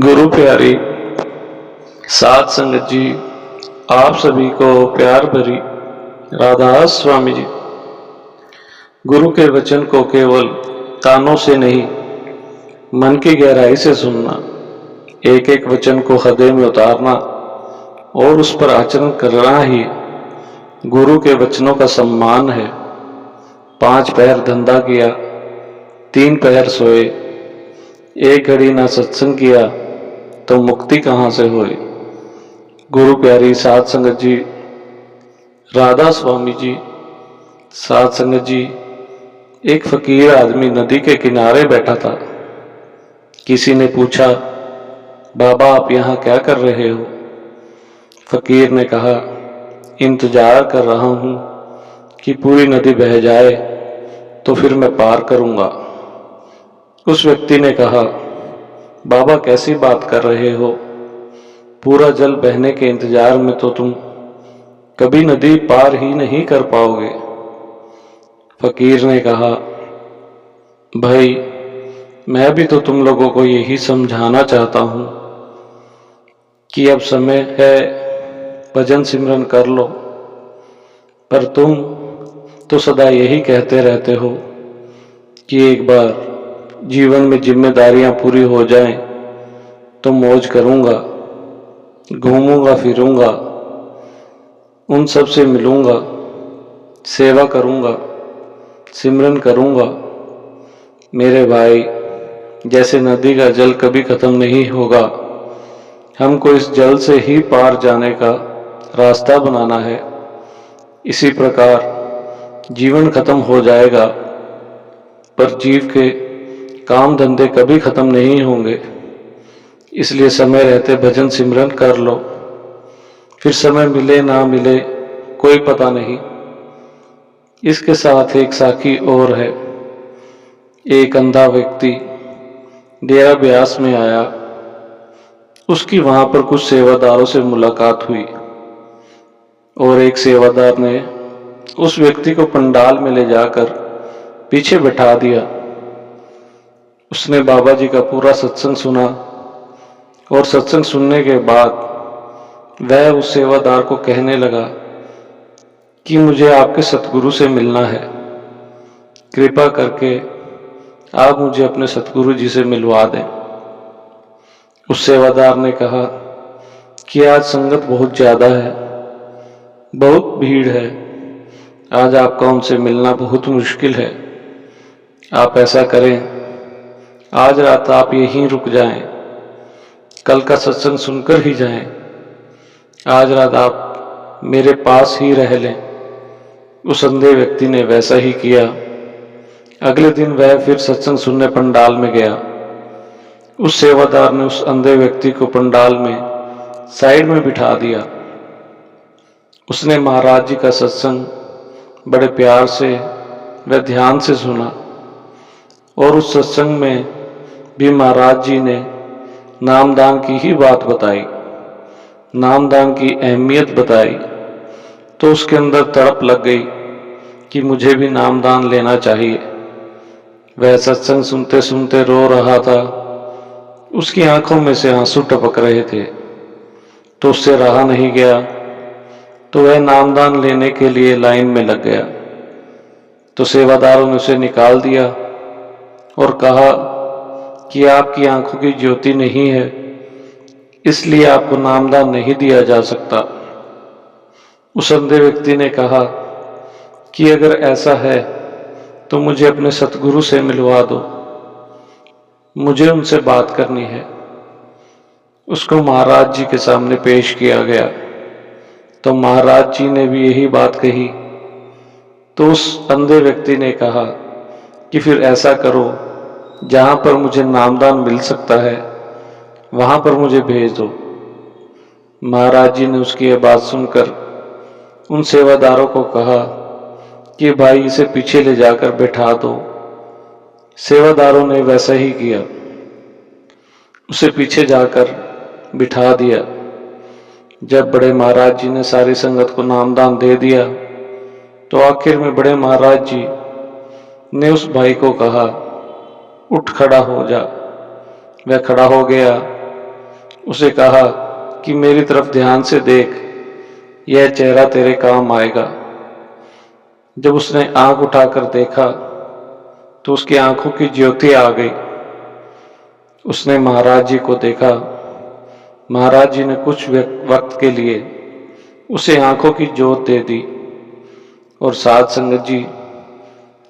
गुरु प्यारी साध संगत जी, आप सभी को प्यार भरी राधा स्वामी जी। गुरु के वचन को केवल कानों से नहीं, मन की गहराई से सुनना, एक एक वचन को हृदय में उतारना और उस पर आचरण करना ही गुरु के वचनों का सम्मान है। 5 पहर धंधा किया, 3 पहर सोए, 1 घड़ी ना सत्संग किया तो मुक्ति कहाँ से हुई। गुरु प्यारी साध संगत जी, राधा स्वामी जी। साध संगत जी, एक फकीर आदमी नदी के किनारे बैठा था। किसी ने पूछा, बाबा आप यहाँ क्या कर रहे हो? फकीर ने कहा, इंतजार कर रहा हूँ कि पूरी नदी बह जाए तो फिर मैं पार करूँगा। उस व्यक्ति ने कहा, बाबा कैसी बात कर रहे हो? पूरा जल बहने के इंतजार में तो तुम कभी नदी पार ही नहीं कर पाओगे। फकीर ने कहा, भाई मैं भी तो तुम लोगों को यही समझाना चाहता हूँ कि अब समय है, भजन सिमरन कर लो, पर तुम तो सदा यही कहते रहते हो कि एक बार जीवन में जिम्मेदारियां पूरी हो जाएं तो मौज करूंगा, घूमूंगा फिरूंगा, उन सब से मिलूंगा, सेवा करूंगा, सिमरन करूंगा। मेरे भाई, जैसे नदी का जल कभी खत्म नहीं होगा, हमको इस जल से ही पार जाने का रास्ता बनाना है। इसी प्रकार जीवन खत्म हो जाएगा, पर जीव के काम धंधे कभी खत्म नहीं होंगे। इसलिए समय रहते भजन सिमरन कर लो, फिर समय मिले ना मिले कोई पता नहीं। इसके साथ एक साखी और है। एक अंधा व्यक्ति डेरा ब्यास में आया। उसकी वहां पर कुछ सेवादारों से मुलाकात हुई और एक सेवादार ने उस व्यक्ति को पंडाल में ले जाकर पीछे बैठा दिया। उसने बाबा जी का पूरा सत्संग सुना और सत्संग सुनने के बाद वह उस सेवादार को कहने लगा कि मुझे आपके सतगुरु से मिलना है, कृपा करके आप मुझे अपने सतगुरु जी से मिलवा दें। उस सेवादार ने कहा कि आज संगत बहुत ज्यादा है, बहुत भीड़ है, आज आपका उनसे मिलना बहुत मुश्किल है। आप ऐसा करें, आज रात आप यहीं रुक जाएं, कल का सत्संग सुनकर ही जाएं। आज रात आप मेरे पास ही रह लें। उस अंधे व्यक्ति ने वैसा ही किया। अगले दिन वह फिर सत्संग सुनने पंडाल में गया। उस सेवादार ने उस अंधे व्यक्ति को पंडाल में साइड में बिठा दिया। उसने महाराज जी का सत्संग बड़े प्यार से व ध्यान से सुना और उस सत्संग में भी महाराज जी ने नामदान की ही बात बताई, नामदान की अहमियत बताई। तो उसके अंदर तड़प लग गई कि मुझे भी नामदान लेना चाहिए। वह सत्संग सुनते सुनते रो रहा था। उसकी आंखों में से आंसू टपक रहे थे, तो उससे रहा नहीं गया, तो वह नामदान लेने के लिए लाइन में लग गया। तो सेवादारों ने उसे निकाल दिया और कहा कि आपकी आंखों की ज्योति नहीं है, इसलिए आपको नामदान नहीं दिया जा सकता। उस अंधे व्यक्ति ने कहा कि अगर ऐसा है तो मुझे अपने सतगुरु से मिलवा दो, मुझे उनसे बात करनी है। उसको महाराज जी के सामने पेश किया गया, तो महाराज जी ने भी यही बात कही। तो उस अंधे व्यक्ति ने कहा कि फिर ऐसा करो, जहां पर मुझे नामदान मिल सकता है वहां पर मुझे भेज दो। महाराज जी ने उसकी यह बात सुनकर उन सेवादारों को कहा कि भाई इसे पीछे ले जाकर बैठा दो। सेवादारों ने वैसा ही किया, उसे पीछे जाकर बिठा दिया। जब बड़े महाराज जी ने सारी संगत को नामदान दे दिया, तो आखिर में बड़े महाराज जी ने उस भाई को कहा, उठ खड़ा हो जा। वह खड़ा हो गया उसे कहा कि मेरी तरफ ध्यान से देख, यह चेहरा तेरे काम आएगा। जब उसने आंख उठाकर देखा तो उसकी आंखों की ज्योति आ गई। उसने महाराज जी को देखा। महाराज जी ने कुछ वक्त के लिए उसे आंखों की ज्योत दे दी। और साध संगत जी,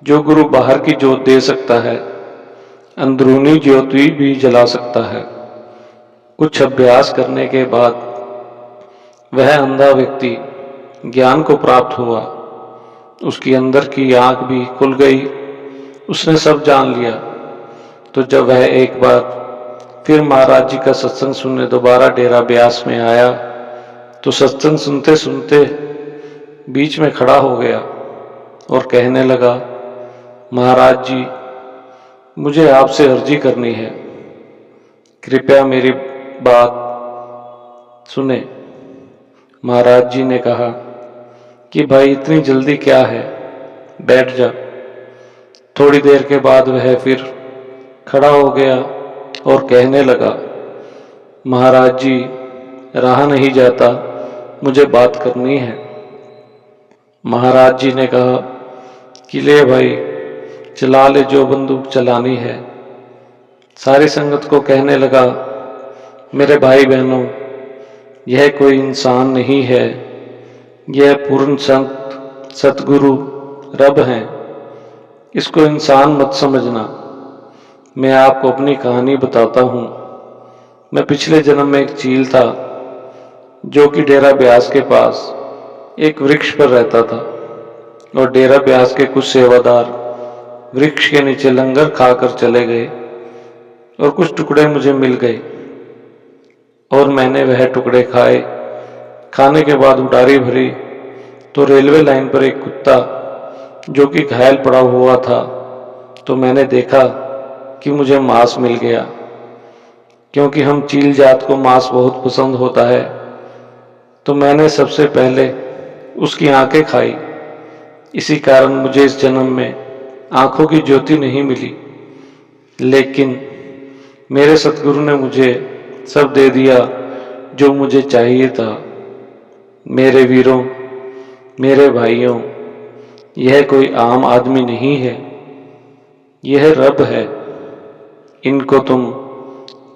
जो गुरु बाहर की ज्योत दे सकता है, अंदरूनी ज्योत भी जला सकता है। कुछ अभ्यास करने के बाद वह अंधा व्यक्ति ज्ञान को प्राप्त हुआ। उसकी अंदर की आंख भी खुल गई, उसने सब जान लिया। तो जब वह एक बार फिर महाराज जी का सत्संग सुनने दोबारा डेरा ब्यास में आया तो सत्संग सुनते सुनते बीच में खड़ा हो गया और कहने लगा, महाराज जी, मुझे आपसे अर्जी करनी है, कृपया मेरी बात सुने। महाराज जी ने कहा कि भाई इतनी जल्दी क्या है, बैठ जा। थोड़ी देर के बाद वह फिर खड़ा हो गया और कहने लगा, महाराज जी, रहा नहीं जाता, मुझे बात करनी है। महाराज जी ने कहा कि ले भाई, चला ले जो बंदूक चलानी है। सारी संगत को कहने लगा, मेरे भाई बहनों, यह कोई इंसान नहीं है, यह पूर्ण संत सतगुरु रब हैं। इसको इंसान मत समझना। मैं आपको अपनी कहानी बताता हूँ। मैं पिछले जन्म में एक चील था जो कि डेरा ब्यास के पास एक वृक्ष पर रहता था और डेरा ब्यास के कुछ सेवादार वृक्ष के नीचे लंगर खाकर चले गए और कुछ टुकड़े मुझे मिल गए और मैंने वह टुकड़े खाए। खाने के बाद उडारी भरी तो रेलवे लाइन पर एक कुत्ता जो कि घायल पड़ा हुआ था, तो मैंने देखा कि मुझे मांस मिल गया। क्योंकि हम चील जात को मांस बहुत पसंद होता है, तो मैंने सबसे पहले उसकी आंखें खाई। इसी कारण मुझे इस जन्म में आंखों की ज्योति नहीं मिली, लेकिन मेरे सतगुरु ने मुझे सब दे दिया जो मुझे चाहिए था। मेरे वीरों, मेरे भाइयों, यह कोई आम आदमी नहीं है, यह रब है। इनको तुम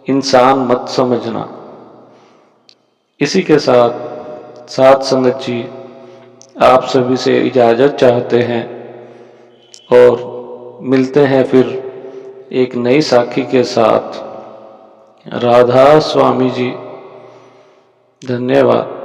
इंसान मत समझना। इसी के साथ साध संगत जी आप सभी से इजाज़त चाहते हैं और मिलते हैं फिर एक नई साखी के साथ। राधा स्वामी जी, धन्यवाद।